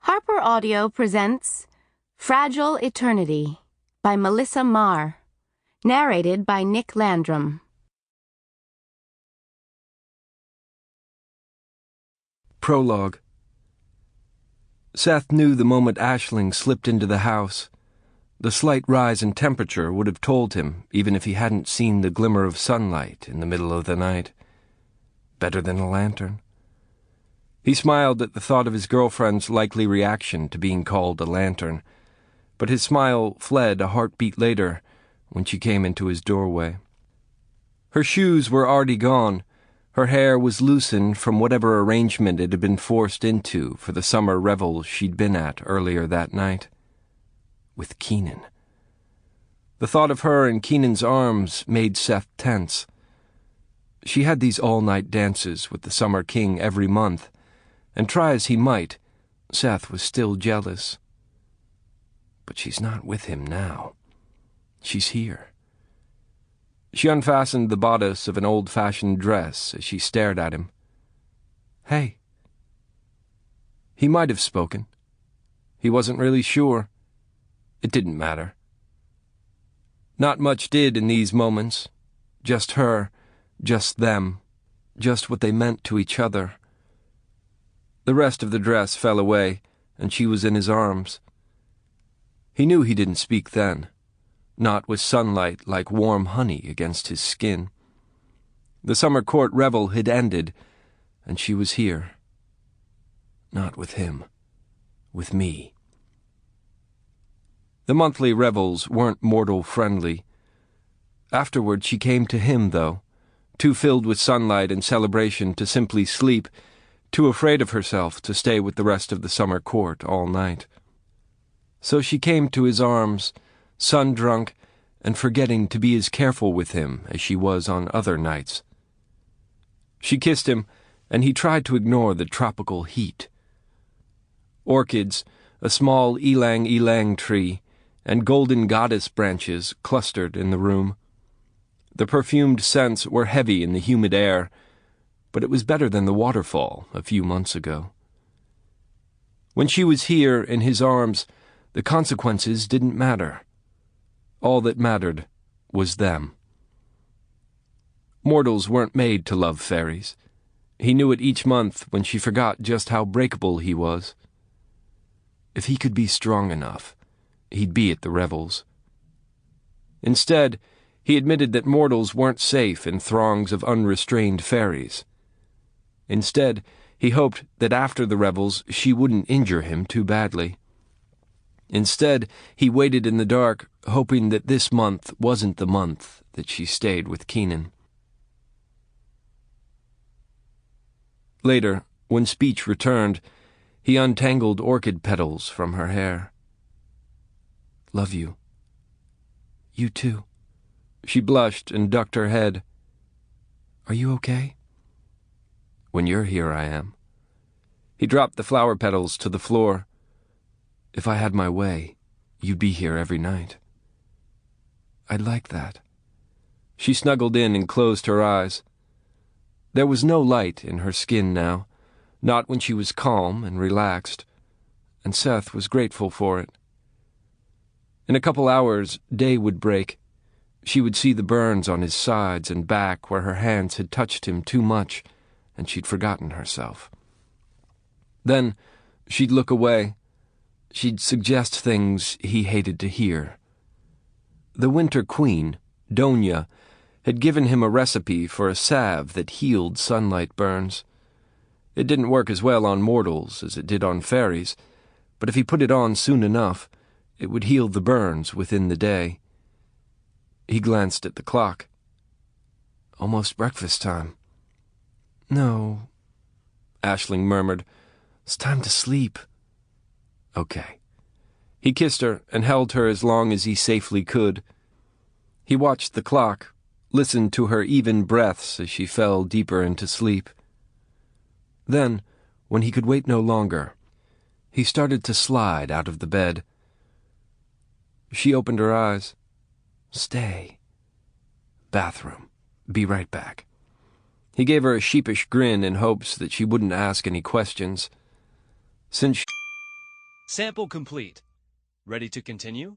Harper Audio presents Fragile Eternity by Melissa Marr, narrated by Nick Landrum. Prologue. Seth knew the moment Aisling slipped into the house. The slight rise in temperature would have told him, even if he hadn't seen the glimmer of sunlight in the middle of the night. Better than a lantern. He smiled at the thought of his girlfriend's likely reaction to being called a lantern, but his smile fled a heartbeat later when she came into his doorway. Her shoes were already gone. Her hair was loosened from whatever arrangement it had been forced into for the summer revel she'd been at earlier that night. With Keenan. The thought of her in Keenan's arms made Seth tense. She had these all-night dances with the Summer King every month, and try as he might, Seth was still jealous. But she's not with him now. She's here. She unfastened the bodice of an old-fashioned dress as she stared at him. Hey. He might have spoken. He wasn't really sure. It didn't matter. Not much did in these moments. Just her, just them, just what they meant to each other. The rest of the dress fell away, and she was in his arms. He knew he didn't speak then, not with sunlight like warm honey against his skin. The summer court revel had ended, and she was here. Not with him, with me. The monthly revels weren't mortal-friendly. Afterward she came to him, though, too filled with sunlight and celebration to simply sleep, too afraid of herself to stay with the rest of the summer court all night. So she came to his arms, sun-drunk, and forgetting to be as careful with him as she was on other nights. She kissed him, and he tried to ignore the tropical heat. Orchids, a small ylang-ylang tree, and golden goddess branches clustered in the room. The perfumed scents were heavy in the humid air, but it was better than the waterfall a few months ago. When she was here in his arms, the consequences didn't matter. All that mattered was them. Mortals weren't made to love fairies. He knew it each month when she forgot just how breakable he was. If he could be strong enough, he'd be at the revels. Instead, he admitted that mortals weren't safe in throngs of unrestrained fairies. Instead, he hoped that after the revels she wouldn't injure him too badly. Instead, he waited in the dark, hoping that this month wasn't the month that she stayed with Keenan. Later, when speech returned, he untangled orchid petals from her hair. Love you. You too. She blushed and ducked her head. Are you okay? When you're here, I am. He dropped the flower petals to the floor. If I had my way, you'd be here every night. I'd like that. She snuggled in and closed her eyes. There was no light in her skin now, not when she was calm and relaxed, and Seth was grateful for it. In a couple hours, day would break. She would see the burns on his sides and back where her hands had touched him too much, and she'd forgotten herself. Then she'd look away. She'd suggest things he hated to hear. The Winter Queen, Donia, had given him a recipe for a salve that healed sunlight burns. It didn't work as well on mortals as it did on fairies, but if he put it on soon enough, it would heal the burns within the day. He glanced at the clock. Almost breakfast time. No, Aisling murmured. It's time to sleep. Okay. He kissed her and held her as long as he safely could. He watched the clock, listened to her even breaths as she fell deeper into sleep. Then, when he could wait no longer, he started to slide out of the bed. She opened her eyes. Stay. Bathroom. Be right back. He gave her a sheepish grin in hopes that she wouldn't ask any questions. Since Sample complete. Ready to continue?